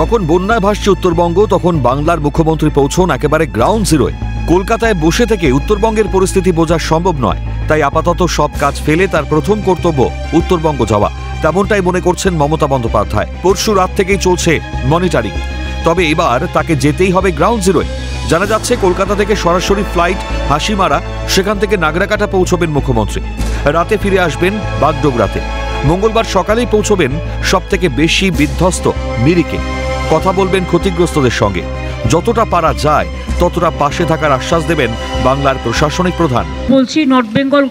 যখন বন্যায় ভাসছে উত্তরবঙ্গ তখন বাংলার মুখ্যমন্ত্রী পৌঁছন একেবারে গ্রাউন্ড জিরোয়। কলকাতায় বসে থেকে উত্তরবঙ্গের পরিস্থিতি বোঝা সম্ভব নয়, তাই আপাতত সব কাজ ফেলে তার প্রথম কর্তব্য উত্তরবঙ্গ যাওয়া, তেমনটাই মনে করছেন মমতা বন্দ্যোপাধ্যায়। পরশু রাত থেকেই চলছে মনিটরিং, তবে এবার তাকে যেতেই হবে গ্রাউন্ড জিরোয়। জানা যাচ্ছে কলকাতা থেকে সরাসরি ফ্লাইট হাসিমারা, সেখান থেকে নাগরাকাটা পৌঁছবেন মুখ্যমন্ত্রী। রাতে ফিরে আসবেন বাগডোগরাতে। মঙ্গলবার সকালেই পৌঁছবেন সবথেকে বেশি বিধ্বস্ত মিরিকে। কথা বলবেন ক্ষতিগ্রস্তদের সঙ্গে, যতটা পারা যায় ততটা পাশে থাকার আশ্বাস দেবেন বাংলার প্রশাসনিক প্রধান। বলছি, নর্থ বেঙ্গল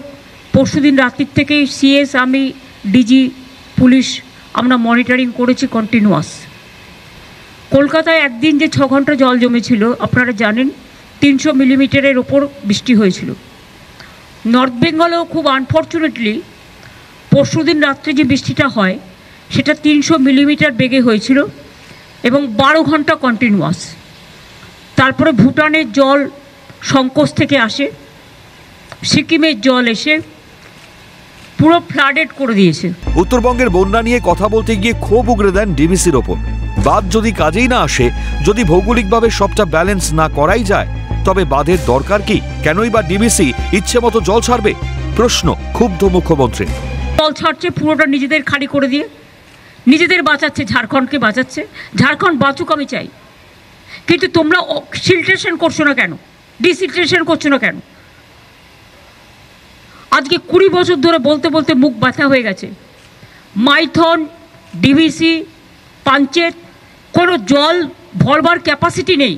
পরশুদিন রাত্রির থেকে সিএস, আমি, ডিজি, পুলিশ আমরা মনিটরিং করেছি কন্টিনিউয়াস। কলকাতায় একদিন যে 6 ঘন্টা জল জমেছিল আপনারা জানেন, 300 মিলিমিটারের ওপর বৃষ্টি হয়েছিল। নর্থ বেঙ্গলেও খুব আনফর্চুনেটলি পরশুদিন রাত্রে যে বৃষ্টিটা হয় সেটা 300 মিলিমিটার বেগে হয়েছিল এবং 12 ঘন্টা কন্টিনিউয়াস। তারপরে ভুটানের জল সংকোচ থেকে আসে, সিকিমের জল এসে পুরো ফ্লাডেড করে দিয়েছে। উত্তরবঙ্গের বন্যা নিয়ে কথা বলতে গিয়ে ক্ষোভ উগরে দেন ডিবিসির ওপর। বাঁধ যদি কাজেই না আসে, যদি ভৌগোলিকভাবে সবটা ব্যালেন্স না করাই যায়, তবে বাঁধের দরকার কি? কেনই বা ডিবিসি ইচ্ছে মতো জল ছাড়বে? প্রশ্ন ক্ষুব্ধ মুখ্যমন্ত্রী। জল ছাড়ছে পুরোটা নিজেদের খালি করে দিয়ে, নিজেদের বাঁচাচ্ছে, ঝাড়খণ্ডকে বাঁচাচ্ছে। ঝাড়খণ্ড বাঁচুক আমি চাই, কিন্তু তোমরা সিলট্রেশন করছো না কেন? ডিসিলট্রেশন করছো না কেন? আজকে 20 বছর ধরে বলতে বলতে মুখ ব্যথা হয়ে গেছে। মাইথন, ডিবিসি, পাঞ্চেত কোনো জল ভরবার ক্যাপাসিটি নেই,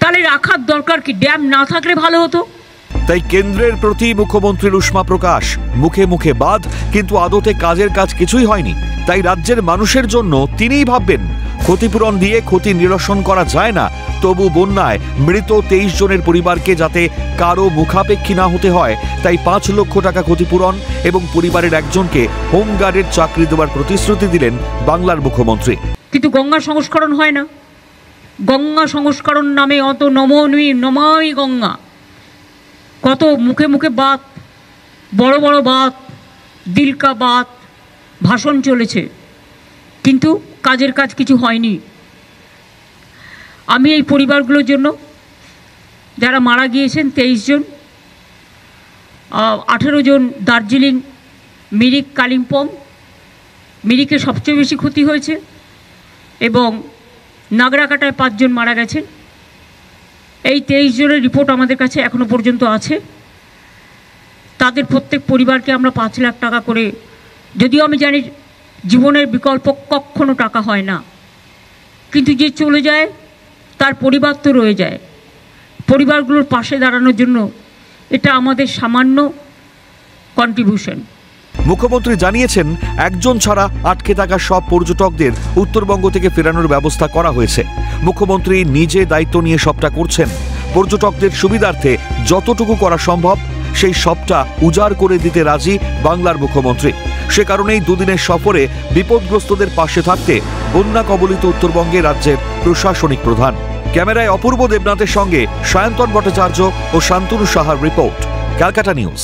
তাহলে রাখার দরকার কি? ড্যাম না থাকলে ভালো হতো। তাই কেন্দ্রের প্রতি মুখ্যমন্ত্রীর উষ্মা প্রকাশ। মুখে মুখে বাদ, কিন্তু আদতে কাজের কাজ কিছুই হয়নি। তাই রাজ্যের মানুষের জন্য তিনিই ভাববেন। ক্ষতিপূরণ দিয়ে ক্ষতি নিরসন করা যায় না, তবু বন্যায় মৃত 23 জনের পরিবারকে যাতে কারো মুখাপেক্ষী না হতে হয়, তাই 5 লক্ষ টাকা ক্ষতিপূরণ এবং পরিবারের একজনকে হোমগার্ডের চাকরি দেওয়ার প্রতিশ্রুতি দিলেন বাংলার মুখ্যমন্ত্রী। কিন্তু গঙ্গা সংস্করণ হয় না। গঙ্গা সংস্করণ নামে অত নমামি গঙ্গা, কত মুখে মুখে বাত, বড় বড় বাত, দিলকা বাত, ভাষণ চলেছে, কিন্তু কাজের কাজ কিছু হয়নি। আমি এই পরিবারগুলোর জন্য, যারা মারা গিয়েছেন 23 জন, 18 জন দার্জিলিং, মিরিক, কালিম্পং। মিরিকে সবচেয়ে বেশি ক্ষতি হয়েছে এবং নাগরাকাটায় 5 জন মারা গেছেন। এই 23 জনের রিপোর্ট আমাদের কাছে এখনো পর্যন্ত আছে। তাদের প্রত্যেক পরিবারকে আমরা 5 লাখ টাকা করে, যদিও আমি জানি জীবনের বিকল্প কখনো টাকা হয় না, কিন্তু যে চলে যায় তার পরিবার তো রয়ে যায়। পরিবারগুলোর পাশে দাঁড়ানোর জন্য এটা আমাদের সামান্য কন্ট্রিবিউশন। মুখ্যমন্ত্রী জানিয়েছেন, একজন ছাড়া আটকে থাকা সব পর্যটকদের উত্তরবঙ্গ থেকে ফেরানোর ব্যবস্থা করা হয়েছে। মুখ্যমন্ত্রী নিজে দায়িত্ব নিয়ে সবটা করছেন। পর্যটকদের সুবিধার্থে যতটুকু করা সম্ভব সেই সবটা উজাড় করে দিতে রাজি বাংলার মুখ্যমন্ত্রী। সে কারণেই দুদিনের সফরে বিপদগ্রস্তদের পাশে থাকতে বন্যা কবলিত উত্তরবঙ্গে রাজ্যের প্রশাসনিক প্রধান। ক্যামেরায় অপূর্ব দেবনাথের সঙ্গে সায়ন্তন ভট্টাচার্য ও শান্তনু সাহার রিপোর্ট, ক্যালকাটা নিউজ।